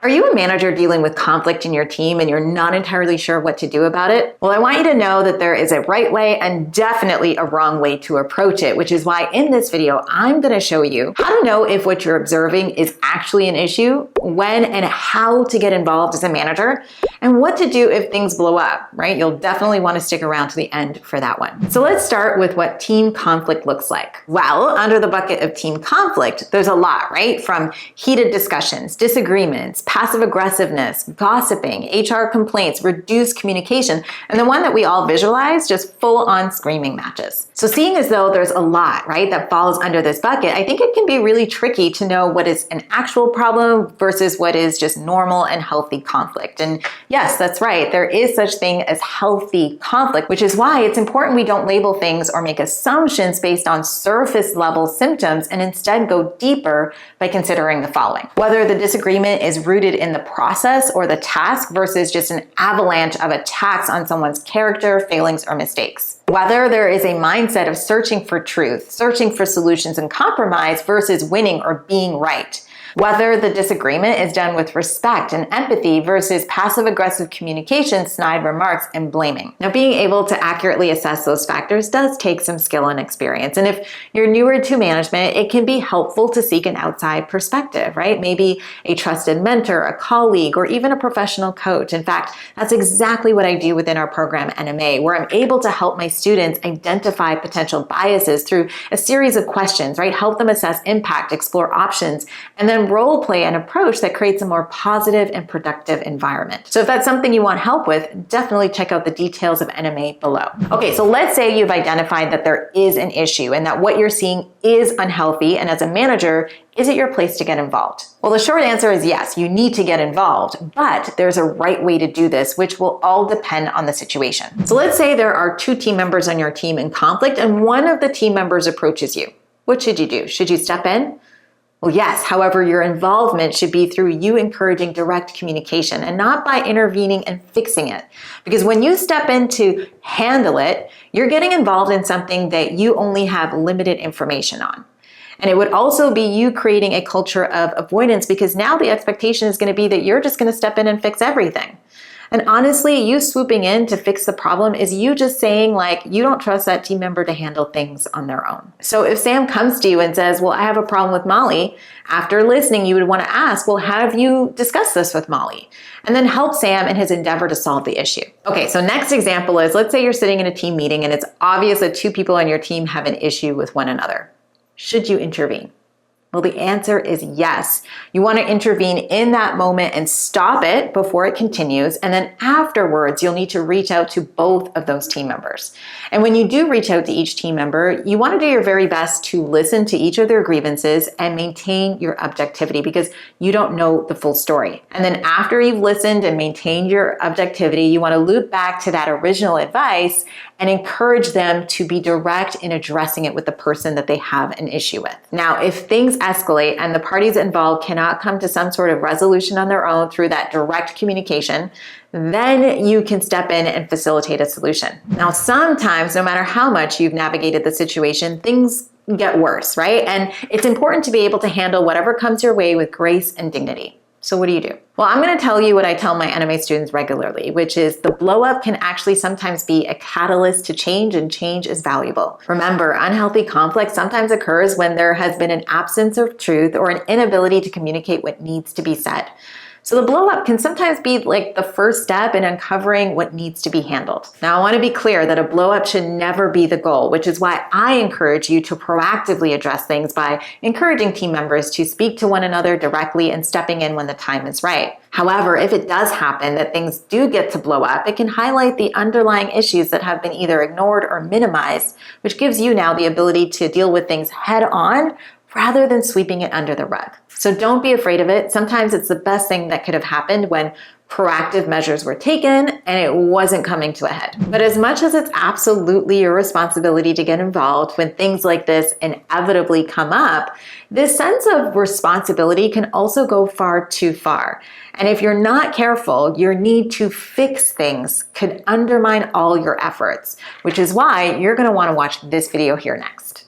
Are you a manager dealing with conflict in your team and you're not entirely sure what to do about it? Well, I want you to know that there is a right way and definitely a wrong way to approach it, which is why in this video, I'm going to show you how to know if what you're observing is actually an issue, when and how to get involved as a manager, and what to do if things blow up, right? You'll definitely want to stick around to the end for that one. So let's start with what team conflict looks like. Well, under the bucket of team conflict, there's a lot, right? From heated discussions, disagreements, passive aggressiveness, gossiping, HR complaints, reduced communication, and the one that we all visualize, just full-on screaming matches. So seeing as though there's a lot, right, that falls under this bucket, I think it can be really tricky to know what is an actual problem versus what is just normal and healthy conflict. And yes, that's right, there is such thing as healthy conflict, which is why it's important we don't label things or make assumptions based on surface level symptoms and instead go deeper by considering the following. Whether the disagreement is rooted in the process or the task versus just an avalanche of attacks on someone's character, failings, or mistakes. Whether there is a mindset of searching for truth, searching for solutions and compromise versus winning or being right. Whether the disagreement is done with respect and empathy versus passive-aggressive communication, snide remarks, and blaming. Now, being able to accurately assess those factors does take some skill and experience. And if you're newer to management, it can be helpful to seek an outside perspective, right? Maybe a trusted mentor, a colleague, or even a professional coach. In fact, that's exactly what I do within our program, NMA, where I'm able to help my students identify potential biases through a series of questions, right? Help them assess impact, explore options, and then role play an approach that creates a more positive and productive environment. So if that's something you want help with, definitely check out the details of NMA below. Okay, so let's say you've identified that there is an issue and that what you're seeing is unhealthy, and as a manager, is it your place to get involved? Well, the short answer is yes, you need to get involved, but there's a right way to do this, which will all depend on the situation. So let's say there are two team members on your team in conflict and one of the team members approaches you. What should you do? Should you step in? Well, yes. However, your involvement should be through you encouraging direct communication and not by intervening and fixing it. Because when you step in to handle it, you're getting involved in something that you only have limited information on. And it would also be you creating a culture of avoidance because now the expectation is going to be that you're just going to step in and fix everything. And honestly, you swooping in to fix the problem is you just saying like, you don't trust that team member to handle things on their own. So if Sam comes to you and says, well, I have a problem with Molly, after listening, you would want to ask, well, have you discussed this with Molly? And then help Sam in his endeavor to solve the issue. Okay, so next example is, let's say you're sitting in a team meeting and it's obvious that two people on your team have an issue with one another. Should you intervene? Well, the answer is yes. You want to intervene in that moment and stop it before it continues. And then afterwards, you'll need to reach out to both of those team members. And when you do reach out to each team member, you want to do your very best to listen to each of their grievances and maintain your objectivity because you don't know the full story. And then after you've listened and maintained your objectivity, you want to loop back to that original advice and encourage them to be direct in addressing it with the person that they have an issue with. Now, if things escalate and the parties involved cannot come to some sort of resolution on their own through that direct communication, then you can step in and facilitate a solution. Now, sometimes, no matter how much you've navigated the situation, things get worse, right? And it's important to be able to handle whatever comes your way with grace and dignity. So what do you do? Well, I'm going to tell you what I tell my NMA students regularly, which is the blow up can actually sometimes be a catalyst to change, and change is valuable. Remember, unhealthy conflict sometimes occurs when there has been an absence of truth or an inability to communicate what needs to be said. So the blow up can sometimes be like the first step in uncovering what needs to be handled. Now, I want to be clear that a blow up should never be the goal, which is why I encourage you to proactively address things by encouraging team members to speak to one another directly and stepping in when the time is right. However, if it does happen that things do get to blow up, it can highlight the underlying issues that have been either ignored or minimized, which gives you now the ability to deal with things head on rather than sweeping it under the rug. So don't be afraid of it. Sometimes it's the best thing that could have happened when proactive measures were taken and it wasn't coming to a head. But as much as it's absolutely your responsibility to get involved when things like this inevitably come up, this sense of responsibility can also go far too far. And if you're not careful, your need to fix things could undermine all your efforts, which is why you're going to want to watch this video here next.